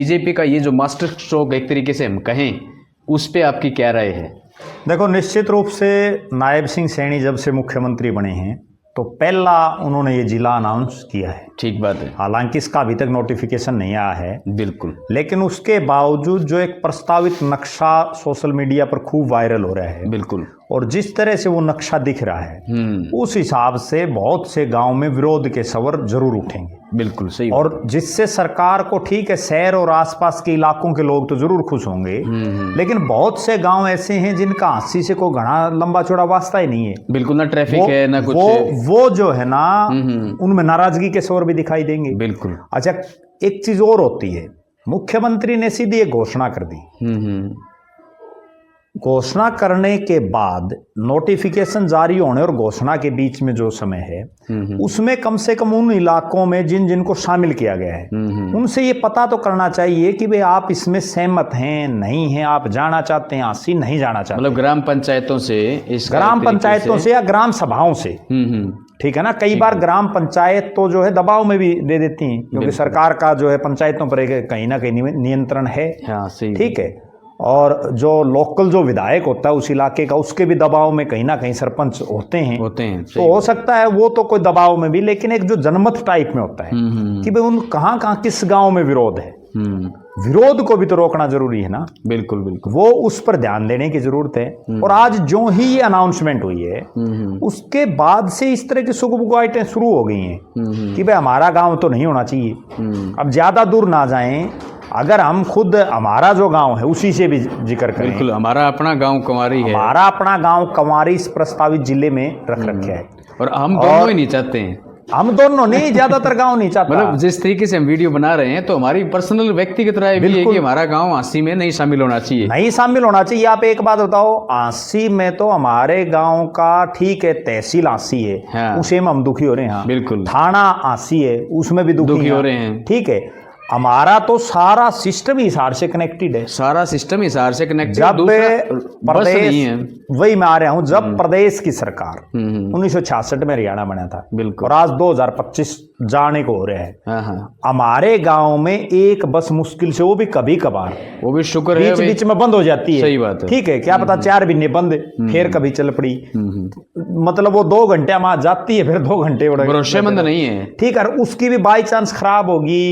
BJP का ये जो मास्टर स्ट्रोक एक तरीके से हम कहें, उस पे आपकी क्या राय है? देखो, निश्चित रूप से नायब सिंह सैनी जब से मुख्यमंत्री बने हैं तो पहला उन्होंने ये जिला अनाउंस किया है। ठीक बात है। हालांकि इसका अभी तक नोटिफिकेशन नहीं आया है, बिल्कुल, लेकिन उसके बावजूद जो एक प्रस्तावित नक्शा सोशल मीडिया पर खूब वायरल हो रहा है, बिल्कुल, और जिस तरह से वो नक्शा दिख रहा है उस हिसाब से बहुत से गांव में विरोध के स्वर जरूर उठेंगे। बिल्कुल सही। और जिससे सरकार को, ठीक है, शहर और आसपास के इलाकों के लोग तो जरूर खुश होंगे, लेकिन बहुत से गांव ऐसे हैं जिनका हांसी से कोई घना लंबा चौड़ा वास्ता ही नहीं है। बिल्कुल, ना ट्रैफिक है ना कुछ। वो जो है ना, उनमें नाराजगी के स्वर भी दिखाई देंगे। बिल्कुल। अच्छा, एक चीज और होती है, मुख्यमंत्री ने सीधी एक घोषणा कर दी। घोषणा करने के बाद नोटिफिकेशन जारी होने और घोषणा के बीच में जो समय है, उसमें कम से कम उन इलाकों में जिनको शामिल किया गया है, उनसे ये पता तो करना चाहिए कि भाई आप इसमें सहमत हैं, नहीं हैं, आप जाना चाहते हैं, आसी नहीं जाना चाहते। मतलब ग्राम पंचायतों से, ग्राम पंचायतों से या ग्राम सभाओं से। ठीक है ना, कई बार ग्राम पंचायत तो जो है दबाव में भी दे देती हैं, क्योंकि सरकार का जो है पंचायतों पर कहीं ना कहीं नियंत्रण है। ठीक है। और जो लोकल जो विधायक होता है उस इलाके का, उसके भी दबाव में कहीं ना कहीं सरपंच होते हैं। तो हो सकता है वो तो कोई दबाव में भी, लेकिन एक जो जनमत टाइप में होता है कि भाई उन कहाँ किस गांव में विरोध है, विरोध को भी तो रोकना जरूरी है ना। बिल्कुल बिल्कुल, वो उस पर ध्यान देने की जरूरत है। और आज जो ही ये अनाउंसमेंट हुई है उसके बाद से इस तरह की सुगबुगाहटें शुरू हो गई हैं कि भाई हमारा गांव तो नहीं होना चाहिए। अब ज्यादा दूर ना जाएं, अगर हम खुद हमारा जो गांव है उसी से भी जिक्र करें। बिल्कुल, हमारा अपना गांव कंवारी है। हमारा अपना गांव कंवारी इस प्रस्तावित जिले में रख रखे है, और हम दोनों ही नहीं चाहते हैं। हम दोनों नहीं, ज्यादातर गांव नहीं चाहता। मतलब जिस तरीके से हम वीडियो बना रहे हैं, तो हमारी पर्सनल व्यक्तिगत राय भी है कि हमारा गांव आसी में नहीं शामिल होना चाहिए। नहीं शामिल होना चाहिए। आप एक बात बताओ, आसी में तो हमारे गांव का, ठीक है, तहसील आसी है, हाँ, उसे में हम दुखी हो रहे हैं। बिल्कुल। थाना आसी है, उसमें भी दुखी हो रहे हैं। ठीक है, हमारा तो सारा सिस्टम ही हिसार से कनेक्टेड है। सारा सिस्टम हिसार से कनेक्टेड। जब प्रदेश, वही मैं आ रहा हूं, जब प्रदेश की सरकार 1966 में हरियाणा बना था, बिल्कुल, और आज 2025 जाने को हो रहा है, हमारे गांव में एक बस मुश्किल से, वो भी कभी कभार, वो भी शुक्र है, बीच में बंद हो जाती है। सही बात है। ठीक है, क्या पता 4 महीने बंद, फिर कभी चल पड़ी, मतलब वो 2 घंटे वहां जाती है, फिर 2 घंटे भरोसेमंद नहीं है। ठीक है, उसकी भी बाई चांस खराब होगी,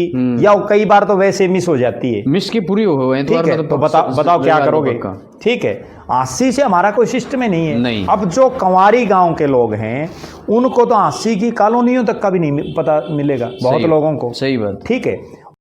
या कई बार तो वैसे मिस हो जाती है, मिस की पूरी हो गई। ठीक है, तो बताओ क्या करोगे। ठीक है, आसी से हमारा कोई सिस्टम ही नहीं है। नहीं। अब जो कंवारी गांव के लोग हैं उनको तो आसी की कॉलोनियों तक का भी नहीं पता मिलेगा, बहुत लोगों को। सही बात। ठीक है,